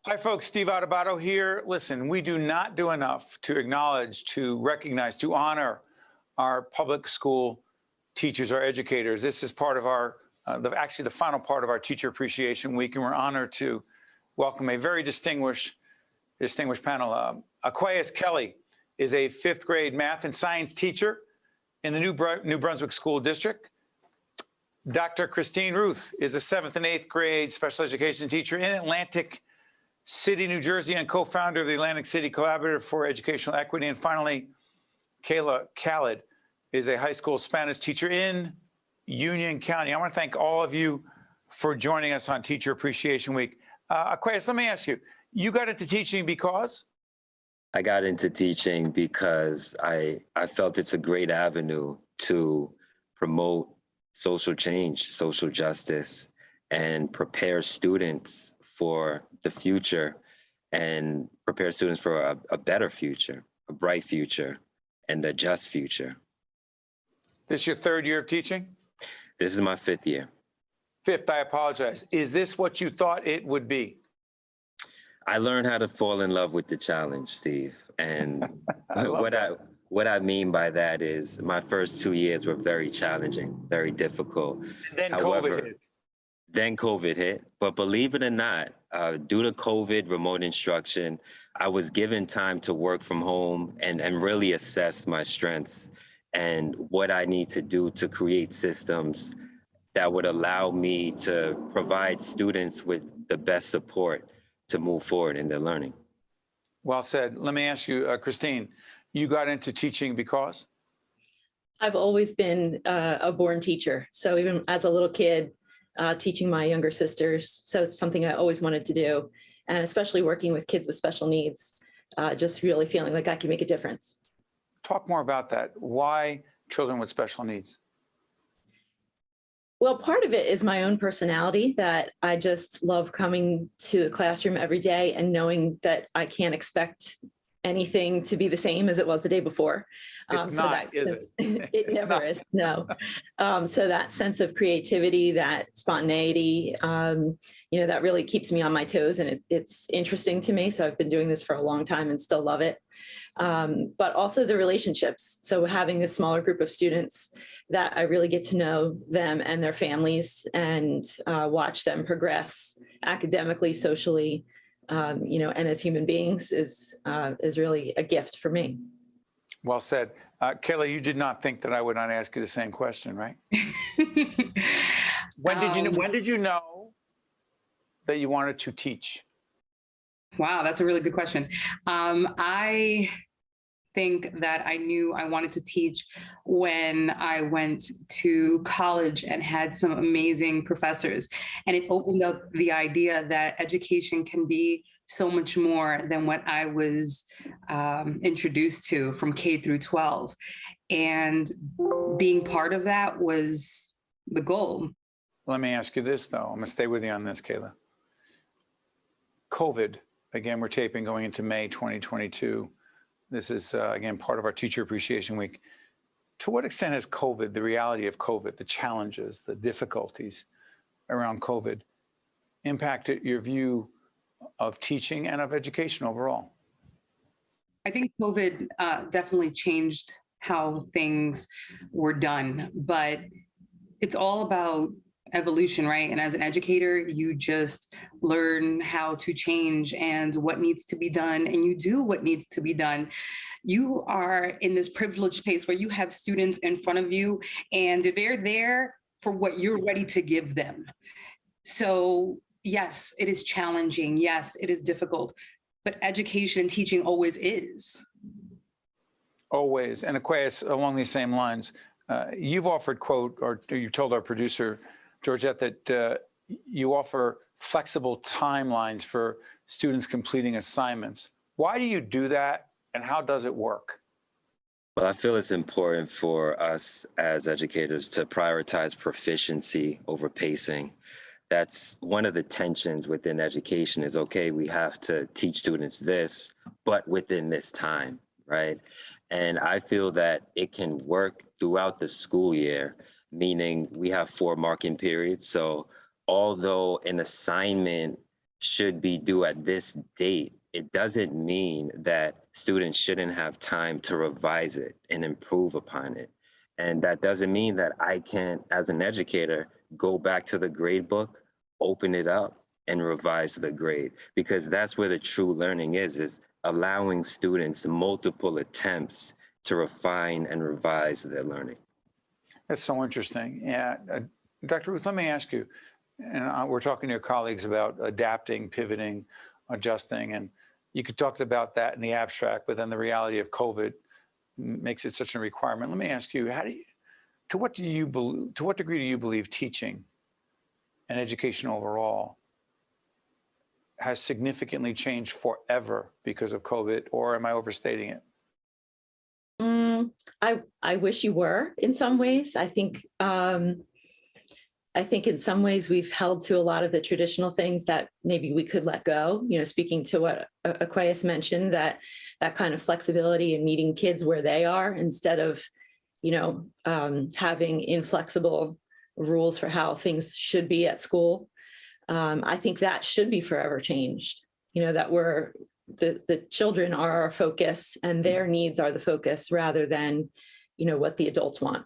Hi, folks. Steve Adubato here. Listen, we do not do enough to acknowledge, to recognize, to honor our public school teachers, our educators. This is part of our, actually the final part of our Teacher Appreciation Week, and we're honored to welcome a very distinguished panel. Aquaus Kelley is a 5th grade math and science teacher in the New Brunswick School District. Dr. Christine Ruth is a 7th and 8th grade special education teacher in Atlantic City, New Jersey, and co-founder of the Atlantic City Collaborative for Educational Equity. And finally, Kayla Khaled is a high school Spanish teacher in Union County. I want to thank all of you for joining us on Teacher Appreciation Week. Aquaus, let me ask you, you got into teaching because? I got into teaching because I felt it's a great avenue to promote social change, social justice, and prepare students for the future and prepare students for a better future, a bright future, and a just future. This your 3rd year of teaching? This is my 5th year. 5th, I apologize. Is this what you thought it would be? I learned how to fall in love with the challenge, Steve. And what I mean by that is my first 2 years were very challenging, very difficult. And then COVID hit. Then COVID hit, but believe it or not, due to COVID, remote instruction, I was given time to work from home and really assess my strengths and what I need to do to create systems that would allow me to provide students with the best support to move forward in their learning. Well said. Let me ask you, Christine, you got into teaching because? I've always been a born teacher. So even as a little kid, teaching my younger sisters. So it's something I always wanted to do. And especially working with kids with special needs, just really feeling like I can make a difference. Talk more about that. Why children with special needs? Well, part of it is my own personality, that I just love coming to the classroom every day and knowing that I can't expect anything to be the same as it was the day before. It's not, is it? It never is, no. So that sense of creativity, that spontaneity, you know, that really keeps me on my toes, and it's interesting to me. So I've been doing this for a long time and still love it. But also the relationships. So having a smaller group of students that I really get to know them and their families and watch them progress academically, socially, you know, and as human beings is really a gift for me. Well said. Kayla, you did not think that I would not ask you the same question, right? When did you know that you wanted to teach? Wow, that's a really good question. I think that I knew I wanted to teach when I went to college and had some amazing professors. And it opened up the idea that education can be so much more than what I was introduced to from K through 12. And being part of that was the goal. Let me ask you this, though. I'm going to stay with you on this, Kayla. COVID, again, we're taping going into May 2022. This is, again, part of our Teacher Appreciation Week. To what extent has COVID, the reality of COVID, the challenges, the difficulties around COVID, impacted your view of teaching and of education overall? I think COVID definitely changed how things were done, but it's all about evolution, right? And as an educator, you just learn how to change and what needs to be done, and you do what needs to be done. You are in this privileged space where you have students in front of you and they're there for what you're ready to give them. So yes, it is challenging. Yes, it is difficult, but education and teaching always is. Always. And Aquaus, along these same lines, you've offered, quote, or you told our producer, Georgette, that you offer flexible timelines for students completing assignments. Why do you do that, and how does it work? Well, I feel it's important for us as educators to prioritize proficiency over pacing. That's one of the tensions within education is, okay, we have to teach students this, but within this time, right? And I feel that it can work throughout the school year, meaning we have 4 marking periods. So although an assignment should be due at this date, it doesn't mean that students shouldn't have time to revise it and improve upon it. And that doesn't mean that I can't, as an educator, go back to the grade book, open it up, and revise the grade, because that's where the true learning is allowing students multiple attempts to refine and revise their learning. That's so interesting. Yeah, Dr. Ruth, let me ask you, and we're talking to your colleagues about adapting, pivoting, adjusting, and you could talk about that in the abstract, but then the reality of COVID makes it such a requirement. Let me ask you, to what degree do you believe teaching and education overall has significantly changed forever because of COVID, or am I overstating it? I wish you were in some ways. I think in some ways we've held to a lot of the traditional things that maybe we could let go. You know, speaking to what Aquaus mentioned, that kind of flexibility and meeting kids where they are instead of, having inflexible rules for how things should be at school. I think that should be forever changed. You know, that the children are our focus and their needs are the focus rather than, what the adults want.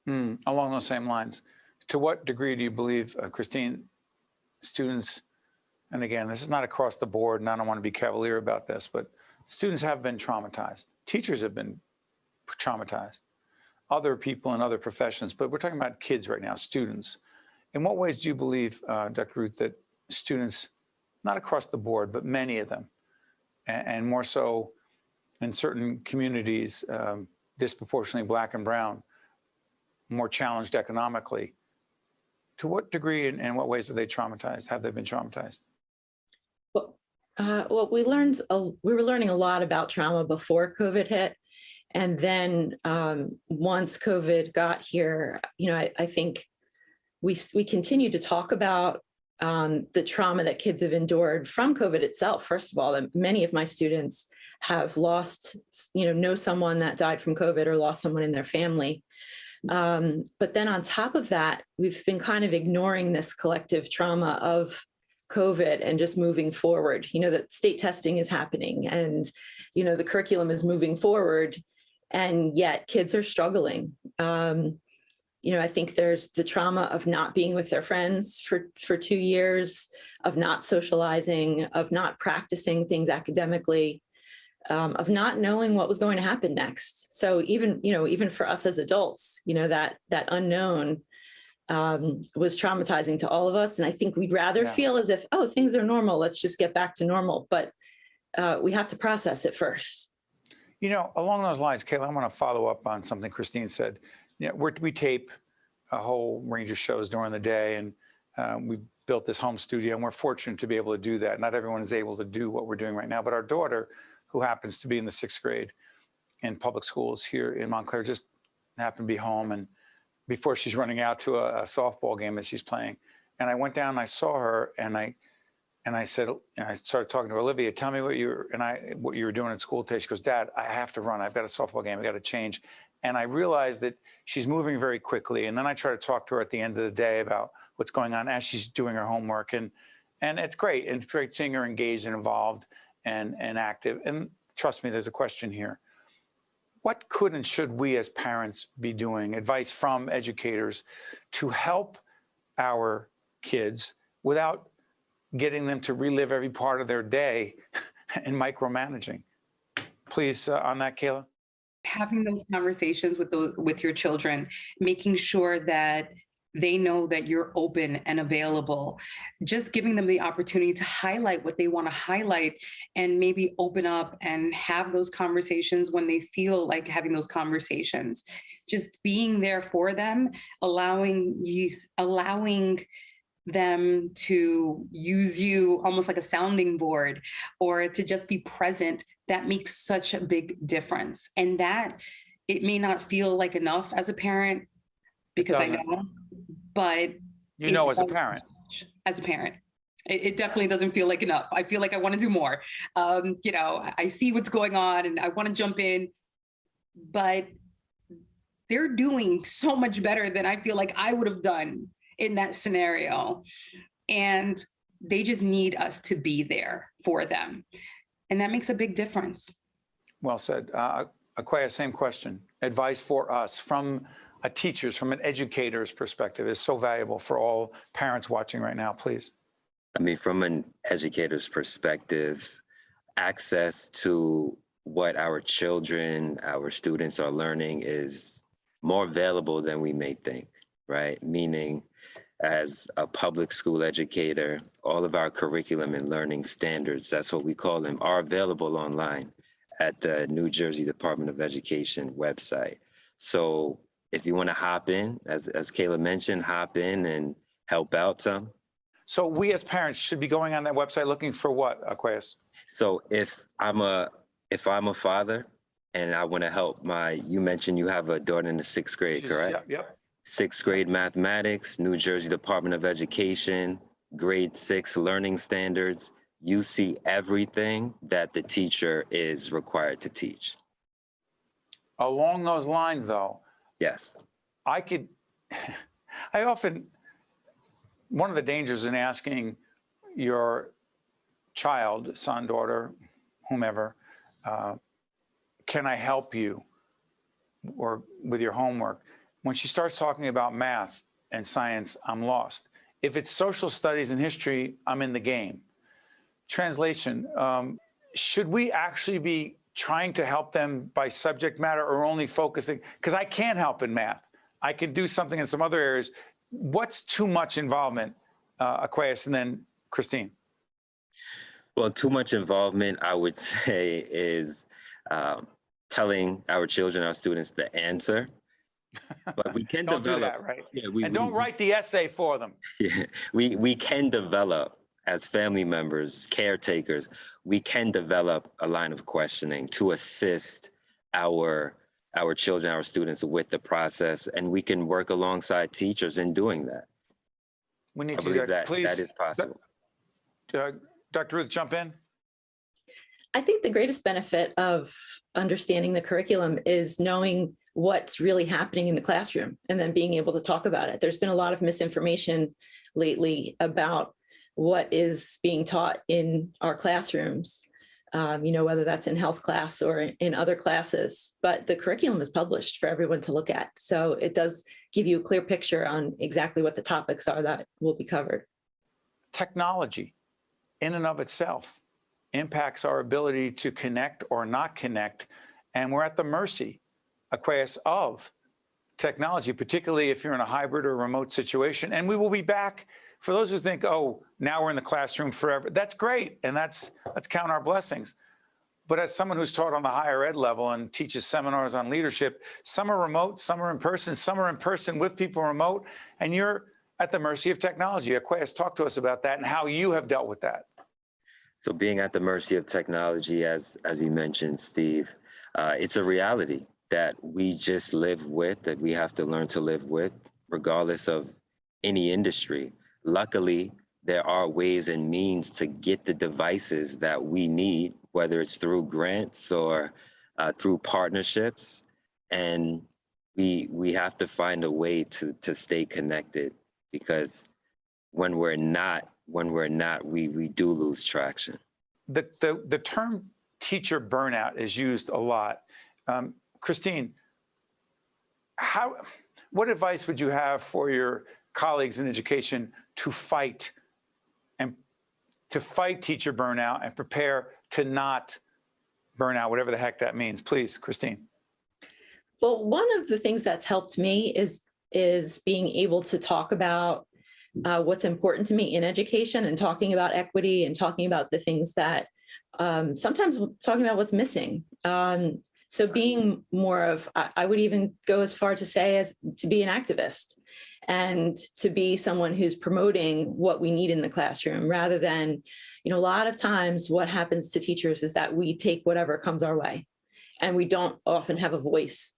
Along those same lines, to what degree do you believe, Christine, students, and again, this is not across the board and I don't want to be cavalier about this, but students have been traumatized. Teachers have been traumatized. Other people in other professions, but we're talking about kids right now, students. In what ways do you believe, Dr. Ruth, that students, not across the board, but many of them, and more so in certain communities, disproportionately Black and brown, more challenged economically, to what degree and in what ways are they traumatized? Have they been traumatized? Well, we were learning a lot about trauma before COVID hit. And then once COVID got here, I think we continue to talk about the trauma that kids have endured from COVID itself. First of all, many of my students have lost, know someone that died from COVID or lost someone in their family. But then on top of that, we've been kind of ignoring this collective trauma of COVID and just moving forward, that state testing is happening and, the curriculum is moving forward, and yet kids are struggling. I think there's the trauma of not being with their friends for 2 years, of not socializing, of not practicing things academically, of not knowing what was going to happen next. So even for us as adults, that unknown was traumatizing to all of us. And I think we'd rather feel as if, oh, things are normal, let's just get back to normal. But we have to process it first. Along those lines, Kayla, I want to follow up on something Christine said. We tape a whole range of shows during the day, and we built this home studio, and we're fortunate to be able to do that. Not everyone is able to do what we're doing right now, but our daughter, who happens to be in the 6th grade in public schools here in Montclair, just happened to be home, and before she's running out to a softball game that she's playing. And I went down and I saw her, and I said, and I started talking to Olivia, tell me what you were doing in school today. She goes, Dad, I have to run. I've got a softball game. I got to change. And I realized that she's moving very quickly. And then I try to talk to her at the end of the day about what's going on as she's doing her homework. And it's great. And it's great seeing her engaged and involved and active. And trust me, there's a question here. What could and should we as parents be doing? Advice from educators to help our kids without getting them to relive every part of their day and micromanaging. Please, on that, Kayla. Having those conversations with your children, making sure that they know that you're open and available, just giving them the opportunity to highlight what they want to highlight and maybe open up and have those conversations when they feel like having those conversations. Just being there for them, allowing them to use you almost like a sounding board or to just be present, that makes such a big difference. And that it may not feel like enough as a parent, because I know, but as a parent. As a parent, it definitely doesn't feel like enough. I feel like I want to do more. I see what's going on and I want to jump in, but they're doing so much better than I feel like I would have done in that scenario. And They just need us to be there for them. And that makes a big difference. Well said. Aquaus, same question. Advice for us from a teacher's, from an educator's perspective is so valuable for all parents watching right now, please. I mean, from an educator's perspective, access to what our children, our students are learning is more available than we may think, right? Meaning, as a public school educator, all of our curriculum and learning standards, that's what we call them, are available online at the New Jersey Department of Education website. So if you want to hop in, as Kayla mentioned, hop in and help out some. So we as parents should be going on that website looking for what, Aquaus? So if I'm a father and I want to help you mentioned you have a daughter in the 6th grade, correct? Yep. 6th grade mathematics, New Jersey Department of Education, grade 6 learning standards. You see everything that the teacher is required to teach. Along those lines, though, Yes. One of the dangers in asking your child, son, daughter, whomever, can I help you or with your homework? When she starts talking about math and science, I'm lost. If it's social studies and history, I'm in the game. Translation, should we actually be trying to help them by subject matter or only focusing? Because I can't help in math. I can do something in some other areas. What's too much involvement, Aquaus, and then Christine? Well, too much involvement, I would say, is telling our children, our students, the answer. But we can don't develop. Do that, right? Yeah, don't write the essay for them. Yeah, we can develop as family members, caretakers. We can develop a line of questioning to assist our children, our students with the process, and we can work alongside teachers in doing that. We need I believe that please, that is possible. Dr. Ruth, jump in. I think the greatest benefit of understanding the curriculum is knowing what's really happening in the classroom and then being able to talk about it. There's been a lot of misinformation lately about what is being taught in our classrooms, whether that's in health class or in other classes, but the curriculum is published for everyone to look at. So it does give you a clear picture on exactly what the topics are that will be covered. Technology In and of itself impacts our ability to connect or not connect, and we're at the mercy, Aquaus, of technology, particularly if you're in a hybrid or remote situation. And we will be back. For those who think, oh, now we're in the classroom forever, that's great, and let's count our blessings. But as someone who's taught on the higher ed level and teaches seminars on leadership, some are remote, some are in person with people remote, and you're at the mercy of technology. Aquaus, talk to us about that and how you have dealt with that. So being at the mercy of technology, as you mentioned, Steve, it's a reality that we just live with, that we have to learn to live with, regardless of any industry. Luckily, there are ways and means to get the devices that we need, whether it's through grants or through partnerships. And we have to find a way to stay connected, because when we're not, we do lose traction. The term teacher burnout is used a lot. Christine, what advice would you have for your colleagues in education to fight teacher burnout and prepare to not burn out, whatever the heck that means? Please, Christine. Well, one of the things that's helped me is being able to talk about what's important to me in education, and talking about equity, and talking about the things that sometimes talking about what's missing. So being more of, I would even go as far to say as to be an activist, and to be someone who's promoting what we need in the classroom, rather than, a lot of times what happens to teachers is that we take whatever comes our way, and we don't often have a voice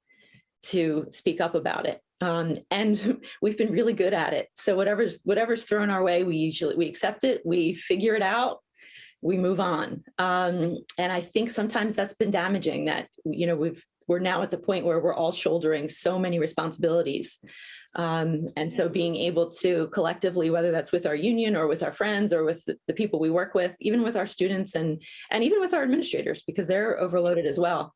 to speak up about it. And we've been really good at it. So whatever's thrown our way, we accept it, we figure it out, we move on. And I think sometimes that's been damaging, that, we're now at the point where we're all shouldering so many responsibilities. And so being able to collectively, whether that's with our union or with our friends or with the people we work with, even with our students and even with our administrators, because they're overloaded as well,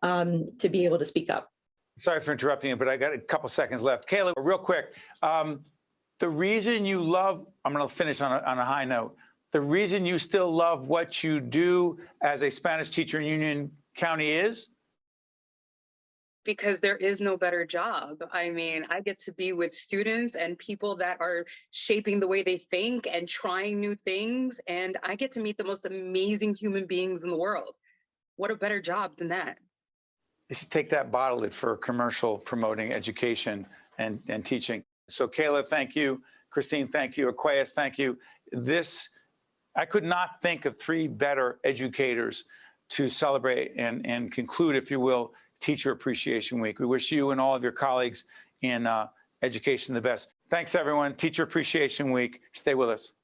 to be able to speak up. Sorry for interrupting you, but I got a couple seconds left. Kayla, real quick, the reason you love, I'm going to finish on a high note, the reason you still love what you do as a Spanish teacher in Union County is? Because there is no better job. I mean, I get to be with students and people that are shaping the way they think and trying new things. And I get to meet the most amazing human beings in the world. What a better job than that? You should take that, bottle it for a commercial promoting education and teaching. So Kayla, thank you. Christine, thank you. Aquaus, thank you. I could not think of three better educators to celebrate and conclude, if you will, Teacher Appreciation Week. We wish you and all of your colleagues in education the best. Thanks, everyone. Teacher Appreciation Week. Stay with us.